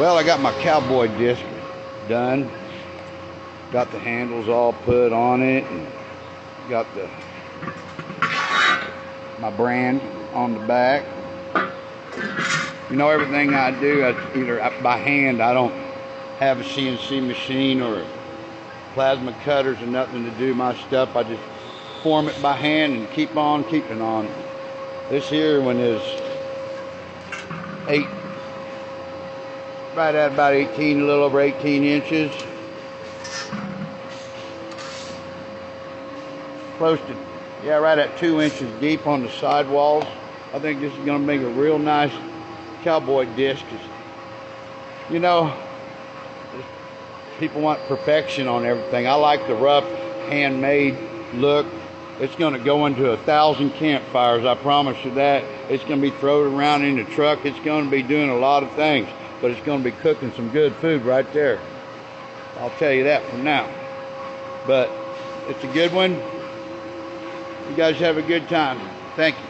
Well, I got my cowboy disc done. Got the handles all put on it, and got my brand on the back. You know, everything I do, either by hand. I don't have a CNC machine or plasma cutters or nothing to do my stuff. I just form it by hand and keep on keeping on. This here one is right at about 18, a little over 18 inches. Close to, yeah, right at 2 inches deep on the sidewalls. I think this is going to make a real nice cowboy disc. You know, people want perfection on everything. I like the rough, handmade look. It's going to go into 1,000 campfires, I promise you that. It's going to be thrown around in the truck. It's going to be doing a lot of things, but it's going to be cooking some good food right there. I'll tell you that for now. But it's a good one. You guys have a good time. Thank you.